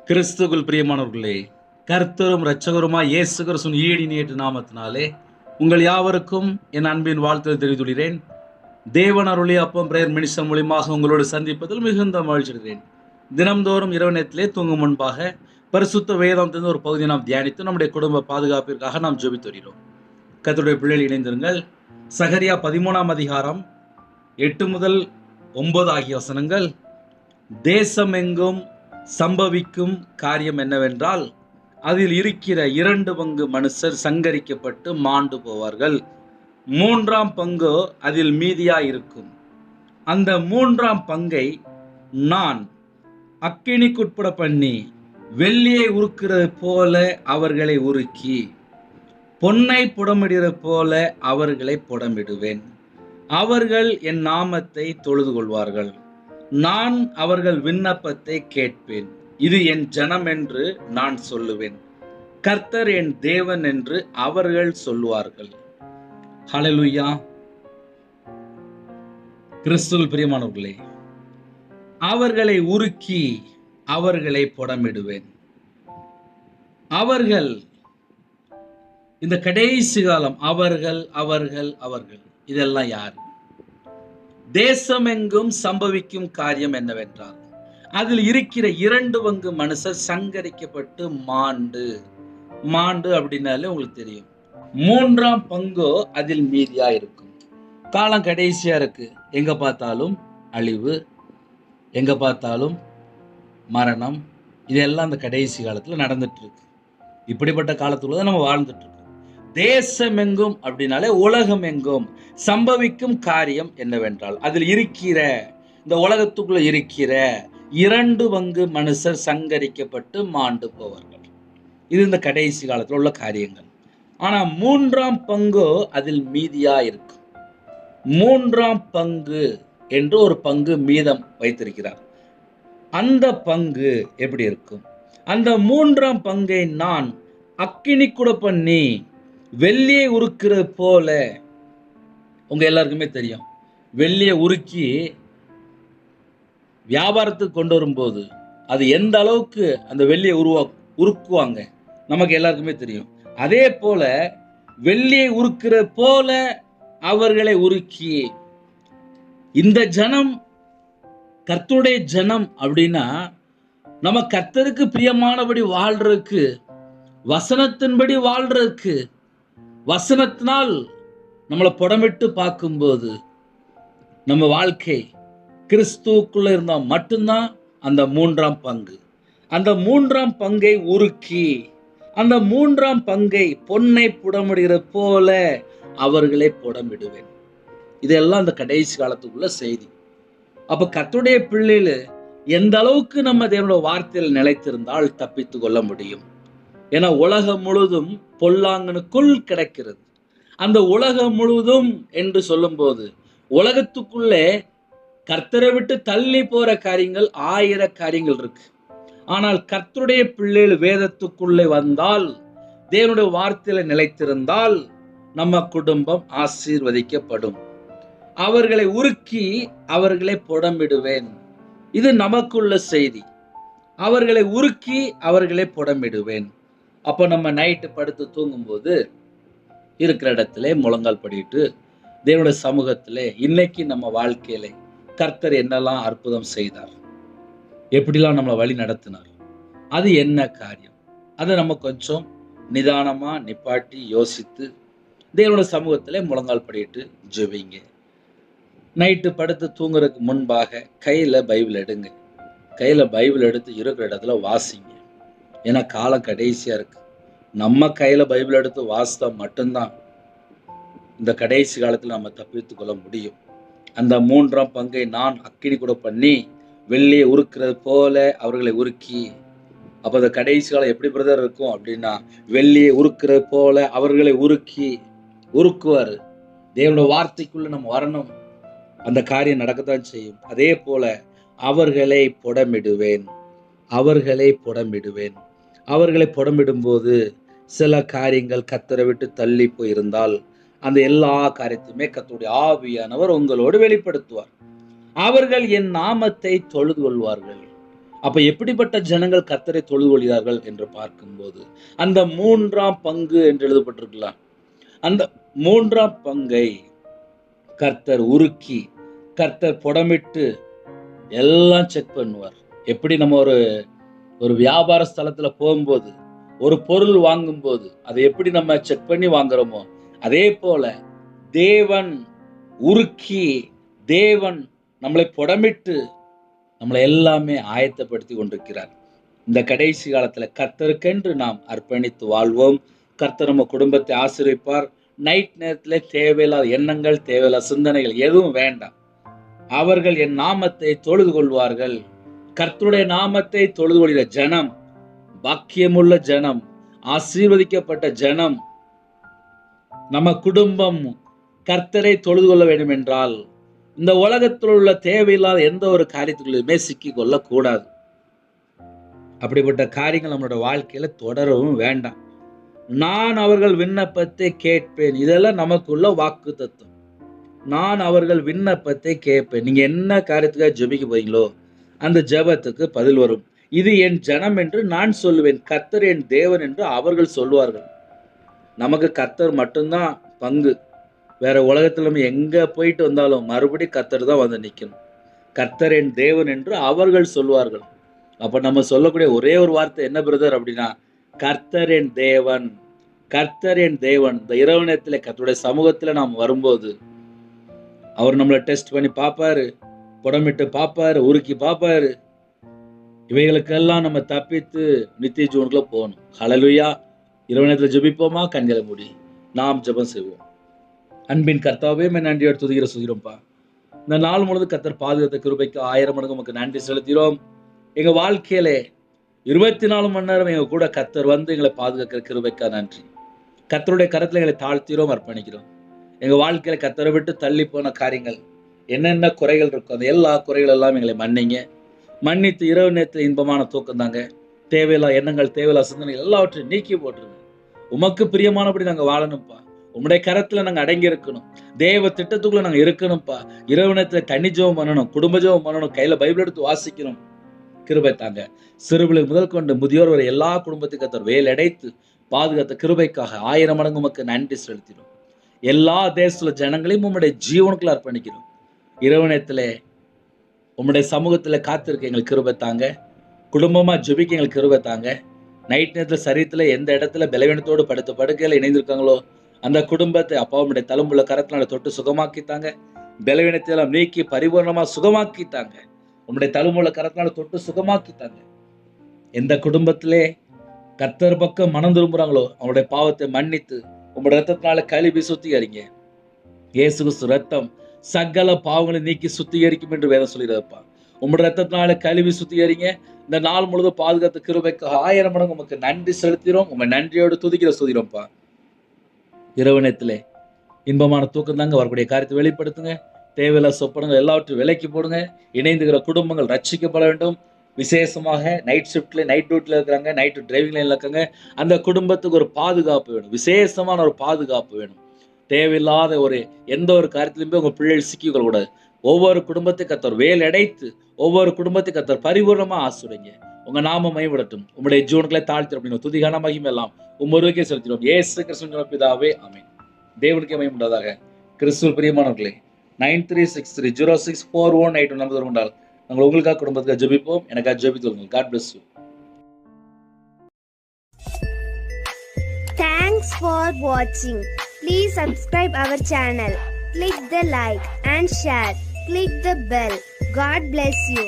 கிறிஸ்துவுக்குள் பிரியமானவர்களே, கர்த்தரும் இரட்சகருமாய் இயேசு கிறிஸ்துவின் ஈடினியேற்ற நாமத்தினாலே உங்கள் யாவருக்கும் என் அன்பின் வாழ்த்துக்களை தெரிவித்துள்ளேன். தேவன் அருளிய அப்பம் பிரேயர் மினிஸ்டர் மூலியமாக உங்களோடு சந்திப்பதில் மிகுந்த மகிழ்ச்சி அடைகிறேன். தினம்தோறும் இரவு நேரத்திலே தூங்கும் முன்பாக பரிசுத்த வேதாந்தத்தின் ஒரு பகுதியை நாம் தியானித்து நம்முடைய குடும்ப பாதுகாப்பிற்காக நாம் ஜெபித்து வருகிறோம். கர்த்தருடைய பிள்ளைகள் இணைந்திருங்கள். சகரியா 13ஆம் அதிகாரம் 8 முதல் 9 ஆகிய வசனங்கள். தேசமெங்கும் சம்பவிக்கும் காரியம் என்னவென்றால், அதில் இருக்கிற 2 பங்கு மனுஷர் சங்கரிக்கப்பட்டு மாண்டு போவார்கள். 3ஆம் பங்கு அதில் மீதியாயிருக்கும். அந்த 3ஆம் பங்கை நான் அக்கினிக்குட்பட பண்ணி வெள்ளியை உருக்கிறது போல அவர்களை உருக்கி பொன்னை புடமிடுகிறது போல அவர்களை புடமிடுவேன். அவர்கள் என் நாமத்தை தொழுது கொள்வார்கள். நான் அவர்கள் விண்ணப்பத்தை கேட்பேன். இது என் ஜனம் என்று நான் சொல்லுவேன். கர்த்தர் என் தேவன் என்று அவர்கள் சொல்லுவார்கள். ஹல்லேலூயா. கிறிஸ்துவில் பிரியமானவர்களே, அவர்களை உருக்கி அவர்களை புடமிடுவேன். அவர்கள் இந்த கடைசி காலம் அவர்கள் அவர்கள் அவர்கள் இதெல்லாம் யார்? தேசமெங்கும் சம்பவிக்கும் காரியம் என்னவென்றால், அதில் இருக்கிற 2 பங்கு மனுஷர் சங்கரிக்கப்பட்டு மாண்டு அப்படின்னாலே உங்களுக்கு தெரியும். 3ஆம் பங்கோ அதில் மீதியா இருக்கும். காலம் கடைசியா இருக்கு. எங்க பார்த்தாலும் அழிவு, எங்க பார்த்தாலும் மரணம், இதெல்லாம் அந்த கடைசி காலத்துல நடந்துட்டு இருக்கு. இப்படிப்பட்ட காலத்துல நம்ம வாழ்ந்துட்டு இருக்கோம். தேசமெங்கும் அப்படின்னாலே உலகம் எங்கும் சம்பவிக்கும் காரியம் என்னவென்றால், அதில் இருக்கிற இந்த உலகத்துக்குள்ள இருக்கிற 2 பங்கு மனுஷர் சங்கரிக்கப்பட்டு மாண்டு போவார்கள். இது இந்த கடைசி காலத்தில் உள்ள காரியங்கள். ஆனா 3ஆம் பங்கு அதில் மீதியா இருக்கும். 3ஆம் பங்கு என்று ஒரு பங்கு மீதம் வைத்திருக்கிறார். அந்த பங்கு எப்படி இருக்கும்? அந்த 3ஆம் பங்கை நான் அக்கினி கூட பண்ணி வெள்ளியை உருக்கிறது போல. உங்க எல்லாருக்குமே தெரியும், வெள்ளியை உருக்கி வியாபாரத்துக்கு கொண்டு வரும்போது அது எந்த அளவுக்கு அந்த வெள்ளியை உருக்குவாங்க நமக்கு எல்லாருக்குமே தெரியும். அதே போல வெள்ளியை உருக்கிறது போல அவர்களை உருக்கி, இந்த ஜனம் கர்த்தருடைய ஜனம் அப்படின்னா நம்ம கர்த்தருக்கு பிரியமானபடி வாழ்றதுக்கு, வசனத்தின்படி வாழ்றதுக்கு, வசனத்தினால் நம்மளை புடமிட்டு பார்க்கும்போது நம்ம வாழ்க்கை கிறிஸ்துவுக்குள்ள இருந்தா மட்டும்தான் அந்த 3ஆம் பங்கு. அந்த 3ஆம் பங்கை உருக்கி, அந்த 3ஆம் பங்கை பொன்னை புடமிடுகிற போல அவர்களை புடமிடுவேன். இதெல்லாம் அந்த கடைசி காலத்துக்குள்ள செய்தி. அப்ப கர்த்தருடைய பிள்ளைகள் எந்த அளவுக்கு நம்ம தேவனுடைய வார்த்தையில் நிலைத்திருந்தால் தப்பித்து கொள்ள முடியும். ஏன்னா உலகம் முழுதும் பொல்லாங்கனுக்குள் கிடக்கிறது. அந்த உலகம் முழுவதும் என்று சொல்லும்போது உலகத்துக்குள்ளே கர்த்தரை விட்டு தள்ளி போற காரியங்கள் 1000 காரியங்கள் இருக்கு. ஆனால் கர்த்தருடைய பிள்ளைகள் வேதத்துக்குள்ளே வந்தால், தேவனுடைய வார்த்தையில நிலைத்திருந்தால் நம்ம குடும்பம் ஆசீர்வதிக்கப்படும். அவர்களை உருக்கி அவர்களை புடமிடுவேன். இது நமக்குள்ள செய்தி. அவர்களை உருக்கி அவர்களை புடமிடுவேன். அப்ப நம்ம நைட்டு படுத்து தூங்கும்போது இருக்கிற இடத்துல முழங்கால் படிட்டு தேவனுடைய சமூகத்திலே இன்னைக்கு நம்ம வாழ்க்கையில கர்த்தர் என்னெல்லாம் அற்புதம் செய்தார், எப்படிலாம் நம்மளை வழி நடத்தினார், அது என்ன காரியம், அதை நம்ம கொஞ்சம் நிதானமா நிப்பாட்டி யோசித்து தேவனுடைய சமூகத்திலே முழங்கால் படிட்டு ஜெபிங்க. நைட்டு படுத்து தூங்குறதுக்கு முன்பாக கையில பைபிள் எடுங்க. கையில பைபிள் எடுத்து இருக்கிற இடத்துல வாசிங்க. ஏன்னா காலம் கடைசியா இருக்கு. நம்ம கையில பைபிள் எடுத்து வாசித்தா மட்டும்தான் இந்த கடைசி காலத்தில் நம்ம தப்பித்துக் கொள்ள முடியும். அந்த 3ஆம் பங்கை நான் அக்கினி கூட பண்ணி வெள்ளியை உருக்கிறது போல அவர்களை உருக்கி. அப்ப அந்த கடைசி காலம் எப்படி பிரதர் இருக்கும் அப்படின்னா, வெள்ளியை உருக்கிறது போல அவர்களை உருக்குவாரு. தேவனுடைய வார்த்தைக்குள்ள நம்ம வரணும். அந்த காரியம் நடக்கத்தான் செய்யும். அதே போல அவர்களை புடமிடுவேன். அவர்களை புடமிடும்போது சில காரியங்கள் கர்த்தரை விட்டு தள்ளி போயிருந்தால் அந்த எல்லா காரியத்தையுமே கர்த்தருடைய ஆவியானவர் உங்களோடு வெளிப்படுத்துவார். அவர்கள் என் நாமத்தை தொழுது கொள்வார்கள். அப்ப எப்படிப்பட்ட ஜனங்கள் கர்த்தரை தொழுது கொள்கிறார்கள் என்று பார்க்கும்போது அந்த 3ஆம் பங்கு என்று எழுதப்பட்டிருக்கலாம். அந்த 3ஆம் பங்கை கர்த்தர் உருக்கி, கர்த்தர் புடமிட்டு எல்லாம் செக் பண்ணுவார். எப்படி நம்ம ஒரு வியாபார ஸ்தலத்துல போகும்போது, ஒரு பொருள் வாங்கும்போது அதை எப்படி நம்ம செக் பண்ணி வாங்குறோமோ, அதே போல தேவன் உருக்கி, தேவன் நம்மளை புடமிட்டு நம்மளை எல்லாமே ஆயத்தப்படுத்தி கொண்டிருக்கிறார். இந்த கடைசி காலத்துல கர்த்தருக்கென்று நாம் அர்ப்பணித்து வாழ்வோம். கர்த்தர் நம்ம குடும்பத்தை ஆசீர்வதிப்பார். நைட் நேரத்துல தேவையில்லாத எண்ணங்கள், தேவையில்லாத சிந்தனைகள் எதுவும் வேண்டாம். அவர்கள் என் நாமத்தை தொழுது கொள்வார்கள். கர்த்தருடைய நாமத்தை தொழுது கொள்கிற ஜனம் பாக்கியமுள்ள ஜனம், ஆசீர்வதிக்கப்பட்ட ஜனம். நம்ம குடும்பம் கர்த்தரை தொழுது கொள்ள வேண்டும் என்றால் இந்த உலகத்தில் உள்ள தேவையில்லாத எந்த ஒரு காரியத்துக்குள்ளுமே சிக்கி கொள்ளக்கூடாது. அப்படிப்பட்ட காரியங்கள் நம்மளோட வாழ்க்கையில தொடரவும் வேண்டாம். நான் அவர்கள் விண்ணப்பத்தை கேட்பேன். இதெல்லாம் நமக்குள்ள வாக்கு தத்துவம். நான் அவர்கள் விண்ணப்பத்தை கேட்பேன். நீங்க என்ன காரியத்துக்காக ஜெபிக்க போறீங்களோ அந்த ஜெபத்துக்கு பதில் வரும். இது என் ஜனம் என்று நான் சொல்லுவேன், கர்த்தர் என் தேவன் என்று அவர்கள் சொல்வார்கள். நமக்கு கர்த்தர் மட்டும்தான் பங்கு. வேற உலகத்துல நம்ம எங்க போயிட்டு வந்தாலும் மறுபடியும் கர்த்தர் தான் வந்து நிற்கணும். கர்த்தர் என் தேவன் என்று அவர்கள் சொல்வார்கள். அப்ப நம்ம சொல்லக்கூடிய ஒரே ஒரு வார்த்தை என்ன பிரதர் அப்படின்னா, கர்த்தர் என் தேவன், கர்த்தர் என் தேவன். இந்த இரவு நேரத்தில் கர்த்தருடைய சமூகத்துல நாம் வரும்போது அவர் நம்மளை டெஸ்ட் பண்ணி பார்ப்பாரு, புடமிட்டு பார்ப்பாரு, உருக்கி பார்ப்பாரு. இவைகளுக்கெல்லாம் நம்ம தப்பித்து நித்திய ஜீவனுக்குள்ள போகணும். ஹல்லேலூயா. இரவு நேரத்தில் ஜெபிப்போமா? கண்களை மூடி நாம் ஜெபம் செய்வோம். அன்பின் கர்த்தாவே, நன்றியோடு துதிக்கிறோம்ப்பா. இந்த நாள் முழுது கர்த்தர் பாதுகாத்த கிருபைக்கு 1000 மடங்கு நமக்கு நன்றி செலுத்துகிறோம். எங்க வாழ்க்கையிலே 24 மணி நேரம் எங்க கூட கர்த்தர் வந்து எங்களை பாதுகாக்கிற கிருபைக்கா நன்றி. கர்த்தருடைய கரத்துல எங்களை தாழ்த்திரோம், அர்ப்பணிக்கிறோம். எங்க வாழ்க்கையில கர்த்தரை விட்டு தள்ளி போன காரியங்கள், என்னென்ன குறைகள் இருக்கும், அந்த எல்லா குறைகள் எல்லாம் எங்களை மன்னித்து இரவு நேரத்தில் இன்பமான தூக்கம் தாங்க. தேவையில்லா எண்ணங்கள், தேவையில்லா சிந்தனைகள் எல்லாவற்றையும் நீக்கி போட்டுருங்க. உமக்கு பிரியமானபடி நாங்க வாழணும்ப்பா. உம்முடைய கரத்துல நாங்க அடங்கி இருக்கணும். தேவ திட்டத்துக்குள்ள நாங்க இருக்கணும்ப்பா. இரவு நேரத்துல தண்ணி ஜெபம் பண்ணணும், குடும்ப ஜெபம் பண்ணணும், கையில பைபிள் எடுத்து வாசிக்கணும். கிருபை தாங்க. சிறுபிள்ளை முதல் கொண்டு முதியோர் வரை எல்லா குடும்பத்துக்கு கர்த்தர் வேல் அடைத்து பாதுகாத்த கிருபைக்காக 1000 மடங்கு உமக்கு நன்றி செலுத்திடும். எல்லா தேசத்துல ஜனங்களையும் உம்முடைய ஜீவனுக்குள்ள அர்ப்பணிக்கிறோம். இரவு நேரத்துல உம்முடைய சமூகத்துல காத்திருக்க எங்களுக்கு கிருபை தாங்க. குடும்பமா ஜெபிக்க எங்களுக்கு கிருபை தாங்க. நைட் நேரத்துல சரீரத்துல எந்த இடத்துல பலவீனத்தோடு படுத்த படுக்கையில இணைந்திருக்காங்களோ அந்த குடும்பத்தை அப்பா உம்முடைய தழும்புள்ள கரத்தினால தொட்டு சுகமாக்கித்தாங்க. பலவீனத்தை எல்லாம் நீக்கி பரிபூர்ணமா சுகமாக்கித்தாங்க. உம்முடைய தழும்புள்ள கரத்தினால தொட்டு சுகமாக்கித்தாங்க. எந்த குடும்பத்திலே கர்த்தர் பக்கம் மனம் திரும்புறாங்களோ அவனுடைய பாவத்தை மன்னித்து உம்முடைய ரத்தத்தினால கழுவி சுத்திகரிங்க. இயேசு கிறிஸ்து ரத்தம் சகல பாவங்களை நீக்கி சுத்திகரிக்கும் என்று வேதம் சொல்லிடுறப்பா. உம்முடைய ரத்தத்தினால கழுவி சுத்திகரிங்க. இந்த நாள் முழுவதும் பாதுகாத்த கிருபைக்கு 1000 மடங்கு உமக்கு நன்றி செலுத்திடும். உங்க நன்றியோடு துதிக்கிறோம்ப்பா. இரவு நேரத்திலே இன்பமான தூக்கம் தாங்க. வரக்கூடிய காரியத்தை வெளிப்படுத்துங்க. தேவையில்ல சொப்பனங்கள் எல்லாவற்றையும் விலைக்கு போடுங்க. இணைந்துகிற குடும்பங்கள் ரட்சிக்கப்பட வேண்டும். விசேஷமாக நைட் ஷிஃப்ட்ல, நைட் டியூட்டில இருக்கிறாங்க, நைட்டு டிரைவிங் லைன்ல இருக்காங்க, அந்த குடும்பத்துக்கு ஒரு பாதுகாப்பு வேணும். விசேஷமான ஒரு பாதுகாப்பு வேணும். தேவையில்லாத எந்த ஒரு காரியத்திலுமே உங்க பிள்ளைகள் சிக்கிக்கொள்ளக்கூடாது. ஒவ்வொரு குடும்பத்தை கர்த்தர் வேல் அடைத்து ஒவ்வொரு குடும்பத்தை கர்த்தர் பரிபூர்ணமா ஆசீர்வதிங்க. உங்க நாம மைவிடட்டும். உங்களுடைய ஜீவனுக்களை தாழ்த்தி அப்படின்னு துதிகான மகிமை எல்லாம் உம்மொருவருக்கே செலுத்தினோம். இயேசு கிறிஸ்துவின் பிதாவே, ஆமென். தேவனுக்கே மகிமை உண்டாதாக. கிறிஸ்துவில் பிரியமானவர்களே, 9363064181 நம்பர் கொண்டால் நாங்கள் உங்களுக்காக குடும்பத்துக்காக ஜெபிப்போம். எனக்காக ஜெபித்து God bless you. Thanks for watching. Please subscribe our channel. Click the like and share. Click the bell. God bless you.